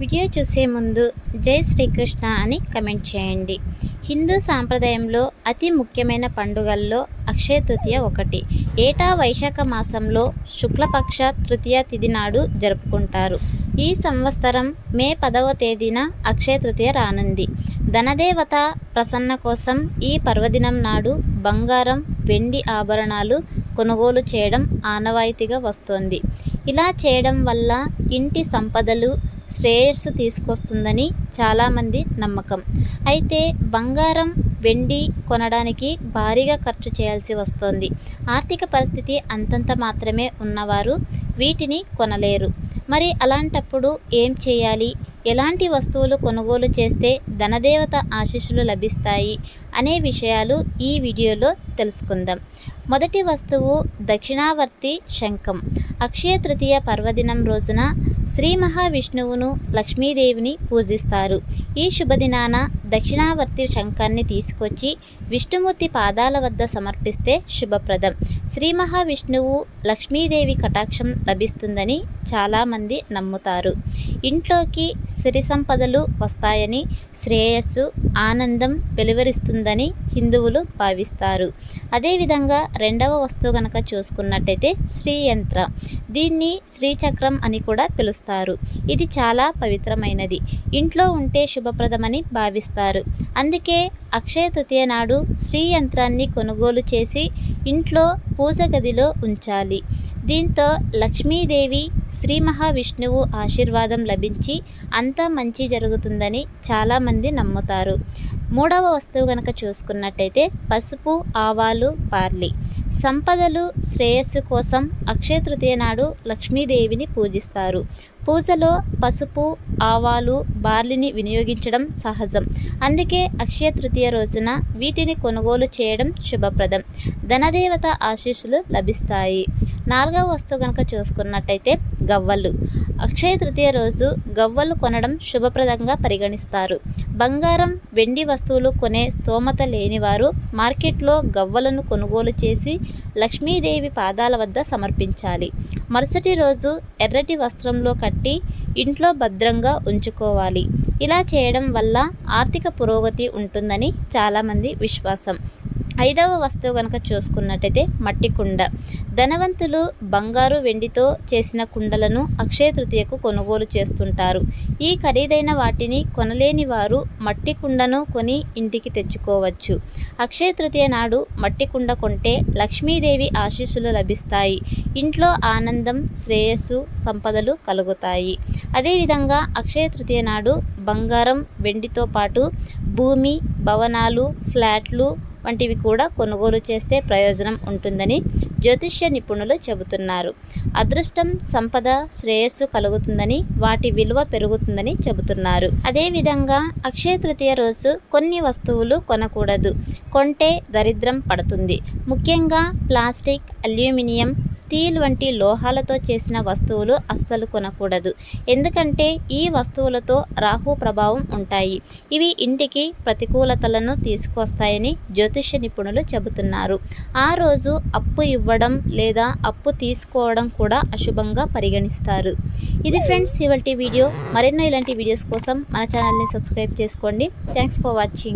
Video చూసే ముందు జై శ్రీకృష్ణ అని కమెంట్ చేయండి. హిందూ సాంప్రదాయంలో అతి ముఖ్యమైన పండుగల్లో అక్షయ తృతీయ ఒకటి. ఏటా వైశాఖ మాసంలో శుక్లపక్ష తృతీయ తిథి నాడు జరుపుకుంటారు. ఈ సంవత్సరం మే 10వ తేదీన అక్షయ తృతీయ రానుంది. ధనదేవత ప్రసన్న కోసం ఈ పర్వదినం నాడు బంగారం, వెండి ఆభరణాలు కొనుగోలు చేయడం ఆనవాయితీగా వస్తోంది. ఇలా చేయడం వల్ల ఇంటి సంపదలు, శ్రేయస్సు తీసుకొస్తుందని చాలామంది నమ్మకం. అయితే బంగారం, వెండి కొనడానికి భారీగా ఖర్చు చేయాల్సి వస్తోంది. ఆర్థిక పరిస్థితి అంతంత మాత్రమే ఉన్నవారు వీటిని కొనలేరు. మరి అలాంటప్పుడు ఏం చేయాలి? ఎలాంటి వస్తువులు కొనుగోలు చేస్తే ధనదేవత ఆశీస్సులు లభిస్తాయి అనే విషయాలు ఈ వీడియోలో తెలుసుకుందాం. మొదటి వస్తువు దక్షిణావర్తి శంఖం. అక్షయ తృతీయ పర్వదినం రోజున శ్రీ మహావిష్ణువును, లక్ష్మీదేవిని పూజిస్తారు. ఈ శుభదినాన దక్షిణావర్తి శంఖాన్ని తీసుకొచ్చి విష్ణుమూర్తి పాదాల వద్ద సమర్పిస్తే శుభప్రదం. శ్రీ మహావిష్ణువు, లక్ష్మీదేవి కటాక్షం లభిస్తుందని చాలామంది నమ్ముతారు. ఇంట్లోకి సిరి సంపదలు వస్తాయని, శ్రేయస్సు, ఆనందం వెలువరిస్తుందని హిందువులు భావిస్తారు. అదేవిధంగా రెండవ వస్తువు కనుక చూసుకున్నట్టయితే శ్రీయంత్ర. దీన్ని శ్రీచక్రం అని కూడా పిలుస్తారు. ఇది చాలా పవిత్రమైనది. ఇంట్లో ఉంటే శుభప్రదమని భావిస్తారు. అందుకే అక్షయ తృతీయ నాడు శ్రీయంత్రాన్ని కొనుగోలు చేసి ఇంట్లో పూజ గదిలో ఉంచాలి. దీంతో లక్ష్మీదేవి, శ్రీ మహావిష్ణువు ఆశీర్వాదం లభించి అంతా మంచి జరుగుతుందని చాలామంది నమ్ముతారు. మూడవ వస్తువు కనుక చూసుకున్నట్టయితే పసుపు, ఆవాలు, బార్లీ. సంపదలు, శ్రేయస్సు కోసం అక్షయ తృతీయ నాడు లక్ష్మీదేవిని పూజిస్తారు. పూజలో పసుపు, ఆవాలు, బార్లీని వినియోగించడం సహజం. అందుకే అక్షయ తృతీయ రోజున వీటిని కొనుగోలు చేయడం శుభప్రదం. ధనదేవత ఆశీస్సులు లభిస్తాయి. నాలుగవ వస్తువు కనుక చూసుకున్నట్టయితే గవ్వలు. అక్షయ తృతీయ రోజు గవ్వలు కొనడం శుభప్రదంగా పరిగణిస్తారు. బంగారం, వెండి వస్తువులు కొనే స్తోమత లేనివారు మార్కెట్లో గవ్వలను కొనుగోలు చేసి లక్ష్మీదేవి పాదాల వద్ద సమర్పించాలి. మరుసటి రోజు ఎర్రటి వస్త్రంలో కట్టి ఇంట్లో భద్రంగా ఉంచుకోవాలి. ఇలా చేయడం వల్ల ఆర్థిక పురోగతి ఉంటుందని చాలామంది విశ్వాసం. ఐదవ వస్తువు కనుక చూసుకున్నట్టయితే మట్టి కుండ. ధనవంతులు బంగారు, వెండితో చేసిన కుండలను అక్షయ తృతీయకు కొనుగోలు చేస్తుంటారు. ఈ ఖరీదైన వాటిని కొనలేని వారు మట్టి కుండను కొని ఇంటికి తెచ్చుకోవచ్చు. అక్షయ తృతీయ నాడు మట్టి కుండ కొంటే లక్ష్మీదేవి ఆశీస్సులు లభిస్తాయి. ఇంట్లో ఆనందం, శ్రేయస్సు, సంపదలు కలుగుతాయి. అదేవిధంగా అక్షయ తృతీయ నాడు బంగారం, వెండితో పాటు భూమి, భవనాలు, ఫ్లాట్లు వంటివి కూడా కొనుగోలు చేస్తే ప్రయోజనం ఉంటుందని జ్యోతిష్య నిపుణులు చెబుతున్నారు. అదృష్టం, సంపద, శ్రేయస్సు కలుగుతుందని, వాటి విలువ పెరుగుతుందని చెబుతున్నారు. అదేవిధంగా అక్షయ తృతీయ రోజు కొన్ని వస్తువులు కొనకూడదు. కొంటే దరిద్రం పడుతుంది. ముఖ్యంగా ప్లాస్టిక్, అల్యూమినియం, స్టీల్ వంటి లోహాలతో చేసిన వస్తువులు అస్సలు కొనకూడదు. ఎందుకంటే ఈ వస్తువులతో రాహు ప్రభావం ఉంటాయి. ఇవి ఇంటికి ప్రతికూలతలను తీసుకొస్తాయని జ్యోతిష్య నిపుణులు చెబుతున్నారు. ఆ రోజు అప్పు ఇవ్వడం లేదా అప్పు తీసుకోవడం కూడా అశుభంగా పరిగణిస్తారు. ఇది ఫ్రెండ్స్ ఇవాల్టి వీడియో. మరెన్నో ఇలాంటి వీడియోస్ కోసం మన ఛానల్ని సబ్స్క్రైబ్ చేసుకోండి. Thanks for watching.